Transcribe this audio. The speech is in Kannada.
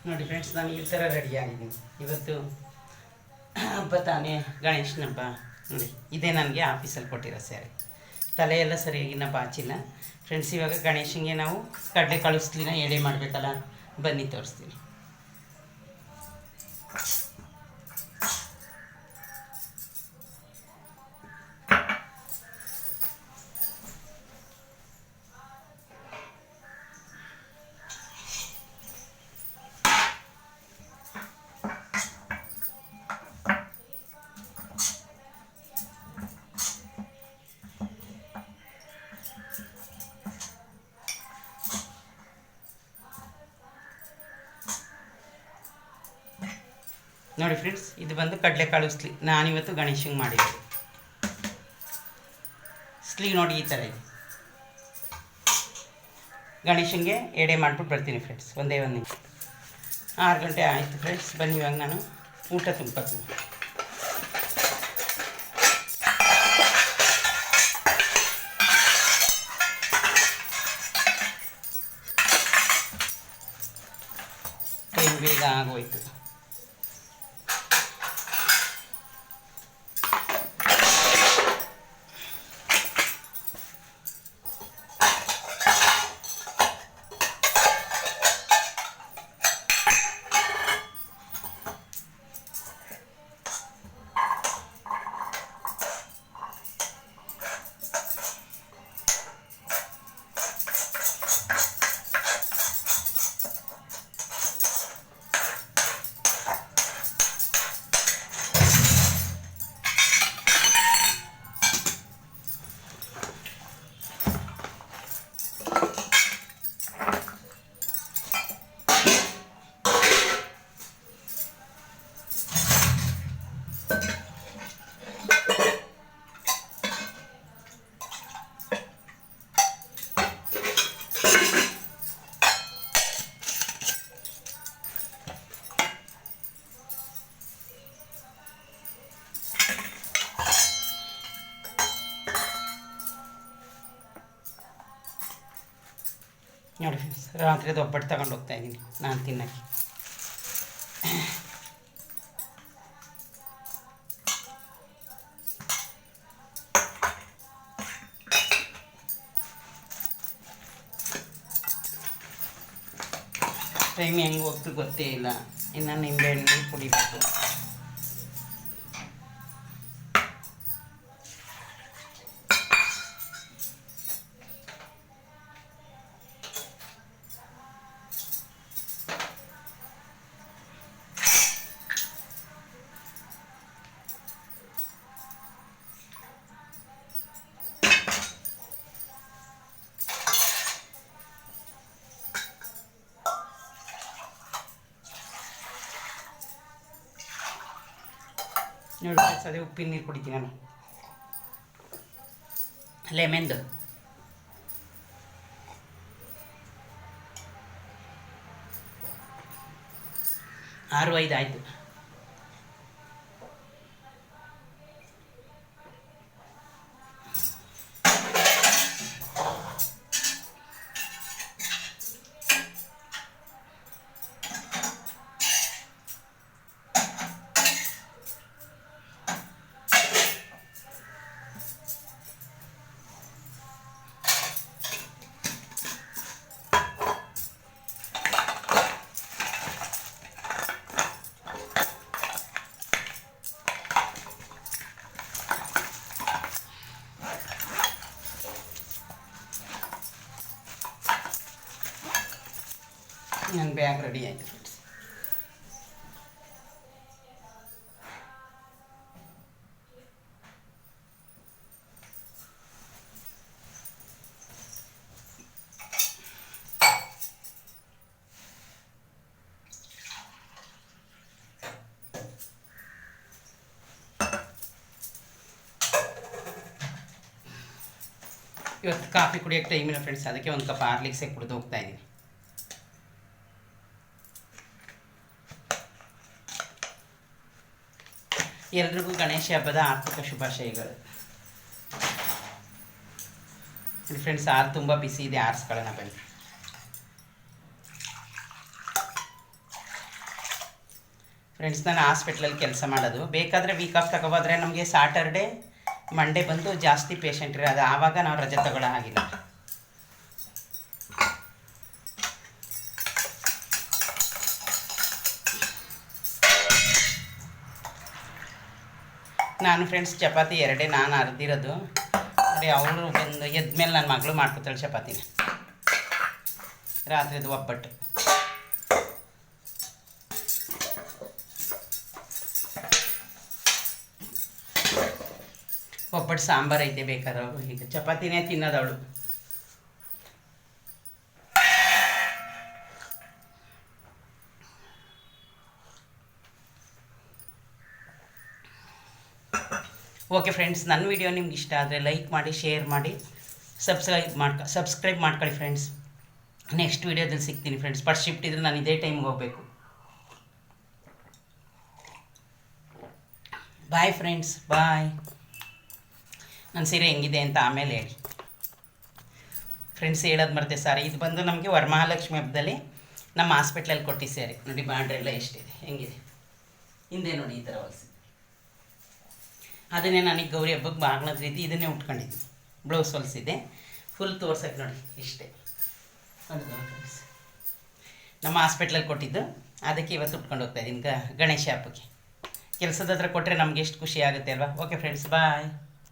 ನೋಡಿ ಫ್ರೆಂಡ್ಸ್, ನಾನು ಈ ಥರ ರೆಡಿಯಾಗಿದ್ದೀನಿ. ಇವತ್ತು ಹಬ್ಬ ತಾನೇ, ಗಣೇಶನ ಹಬ್ಬ. ನೋಡಿ, ಇದೇ ನನಗೆ ಆಫೀಸಲ್ಲಿ ಕೊಟ್ಟಿರೋ ಸ್ಯಾರಿ. ತಲೆಯೆಲ್ಲ ಸರಿಯಾಗಿನ ಬಾಚಿಲ್ಲ ಫ್ರೆಂಡ್ಸ್. ಇವಾಗ ಗಣೇಶನಿಗೆ ನಾವು ಕಡಲೆ ಕಳಿಸ್ಲಿನ ಎಡೆ ಮಾಡಬೇಕಲ್ಲ, ಬನ್ನಿ ತೋರಿಸ್ತೀನಿ. ನೋಡಿ ಫ್ರೆಂಡ್ಸ್, ಇದು ಬಂದು ಕಡಲೆಕಾಳು ಸ್ಲೀವ್. ನಾನಿವತ್ತು ಗಣೇಶಂಗೆ ಮಾಡಿದ್ದೆ. ಸ್ಲೀವ್ ನೋಡಿ ಈ ಥರ ಇದೆ. ಗಣೇಶಂಗೆ ಎಡೆ ಮಾಡಿಬಿಟ್ಟು ಬರ್ತೀನಿ ಫ್ರೆಂಡ್ಸ್. ಒಂದೇ ಒಂದು 6 ಗಂಟೆ ಆಯಿತು ಫ್ರೆಂಡ್ಸ್. ಬನ್ನಿ ಇವಾಗ ನಾನು ಊಟ ತುಂಬ್ಕೊತೀನಿ. ಟೈಮ್ ಬೇಗ ಆಗೋಯ್ತು. ನೋಡಿ ಫ್ರೆಂಡ್ಸ್, ರಾತ್ರಿದು ಒಬ್ಬಟ್ಟು ತಗೊಂಡು ಹೋಗ್ತಾಯಿದ್ದೀನಿ ನಾನು ತಿನ್ನೋಕ್ಕೆ. ಟೈಮ್ ಹೆಂಗೆ ಹೋಗ್ತು ಗೊತ್ತೇ ಇಲ್ಲ. ಇನ್ನು ನಿಂಬೆಹಣ್ಣು ಕುಡಿಬೇಕು. ನೋಡಿ ಅದೇ ಉಪ್ಪಿನ ನೀರು ಕುಡಿತೀನಿ ನಾನು. ಲೆಮೆನ್ದು 6:05 ಆಯಿತು. ನನ್ನ ಬ್ಯಾಗ್ ರೆಡಿ ಆಯಿತು ಫ್ರೆಂಡ್ಸ್. ಇವತ್ತು ಕಾಫಿ ಕುಡಿಯೋಕ್ಕೆ ಟೈಮ್ ಇಲ್ಲ ಫ್ರೆಂಡ್ಸ್. ಅದಕ್ಕೆ ಒಂದು ಕಪ್ ಹಾರ್ಲಿಕ್ಸೇ ಕುಡಿದು ಹೋಗ್ತಾ ಇದ್ದೀನಿ. ಎಲ್ರಿಗೂ ಗಣೇಶ ಹಬ್ಬದ ಆರ್ಥಿಕ ಶುಭಾಶಯಗಳು. ಫ್ರೆಂಡ್ಸ್, ಹಾಲು ತುಂಬ ಬಿಸಿ ಇದೆ, ಆರಿಸ್ಕೊಳ್ಳೋಣ ಬನ್ನಿ. ಫ್ರೆಂಡ್ಸ್ ನಾನು ಹಾಸ್ಪಿಟ್ಲಲ್ಲಿ ಕೆಲಸ ಮಾಡೋದು. ಬೇಕಾದರೆ ವೀಕ್ ಆಫ್ ತಗೋಬೋದ್ರೆ ನಮಗೆ ಸಾಟರ್ಡೆ ಮಂಡೇ ಬಂದು ಜಾಸ್ತಿ ಪೇಷಂಟ್ ಇರೋದು, ಆವಾಗ ನಾವು ರಜೆ ತಗೊಳ್ಳೋ ಹಾಗಿಲ್ಲ. ನಾನು ಫ್ರೆಂಡ್ಸ್ ಚಪಾತಿ ಎರಡೇ ನಾನು ಅರ್ದಿರೋದು. ನೋಡಿ ಅವಳು ಬಂದು ಎದ್ಮೇಲೆ ನನ್ನ ಮಗಳು ಮಾಡ್ಕೊತಾಳೆ ಚಪಾತಿನ. ರಾತ್ರಿದು ಒಬ್ಬಟ್ಟು. ಒಬ್ಬಟ್ಟು ಸಾಂಬಾರು ಐತೆ ಬೇಕಾದ್ರೆ ಈಗ ಚಪಾತಿನೇ ತಿನ್ನೋದವಳು. ಓಕೆ ಫ್ರೆಂಡ್ಸ್, ನನ್ನ ವಿಡಿಯೋ ನಿಮ್ಗೆ ಇಷ್ಟ ಆದರೆ ಲೈಕ್ ಮಾಡಿ, ಶೇರ್ ಮಾಡಿ, ಸಬ್ಸ್ಕ್ರೈಬ್ ಮಾಡ್ಕೊಳ್ಳಿ ಫ್ರೆಂಡ್ಸ್. ನೆಕ್ಸ್ಟ್ ವೀಡಿಯೋದಲ್ಲಿ ಸಿಗ್ತೀನಿ ಫ್ರೆಂಡ್ಸ್. ಫಸ್ಟ್ ಶಿಫ್ಟ್ ಇದ್ರೆ ನಾನು ಇದೇ ಟೈಮ್ಗೆ ಹೋಗಬೇಕು. ಬಾಯ್ ಫ್ರೆಂಡ್ಸ್, ಬಾಯ್. ನನ್ನ ಸೀರೆ ಹೆಂಗಿದೆ ಅಂತ ಆಮೇಲೆ ಹೇಳಿ ಫ್ರೆಂಡ್ಸ್. ಹೇಳೋದು ಮರ್ತೆ ಸಾರಿ, ಇದು ಬಂದು ನಮಗೆ ವರಮಹಾಲಕ್ಷ್ಮಿ ಹಬ್ಬದಲ್ಲಿ ನಮ್ಮ ಹಾಸ್ಪಿಟ್ಲಲ್ಲಿ ಕೊಟ್ಟು ಸೇರಿ. ನೋಡಿ ಬಾರ್ಡ್ರ್ ಎಲ್ಲ ಎಷ್ಟಿದೆ, ಹೆಂಗಿದೆ ಹಿಂದೆ ನೋಡಿ ಈ ಥರ ಹೊಲಿಸಿ. ಅದನ್ನೇ ನನಗೆ ಗೌರಿ ಹಬ್ಬಕ್ಕೆ ಬಾಗ್ನದ ರೀತಿ ಇದನ್ನೇ ಉಟ್ಕೊಂಡಿದ್ದೆ. Blouse ಹೊಲಿಸಿದ್ದೆ full ತೋರ್ಸಕ್ಕೆ. ನೋಡಿ ಇಷ್ಟೇ ನಮ್ಮ ಹಾಸ್ಪಿಟ್ಲಲ್ಲಿ ಕೊಟ್ಟಿದ್ದು, ಅದಕ್ಕೆ ಇವತ್ತು ಉಟ್ಕೊಂಡು ಹೋಗ್ತಾಯಿದ್ದೀನಿ ಗಣೇಶ ಹಬ್ಬಕ್ಕೆ. ಕೆಲಸದ ಹತ್ರ ಕೊಟ್ಟರೆ ನಮ್ಗೆ ಎಷ್ಟು ಖುಷಿ ಆಗುತ್ತೆ ಅಲ್ವಾ. ಓಕೆ ಫ್ರೆಂಡ್ಸ್, ಬಾಯ್.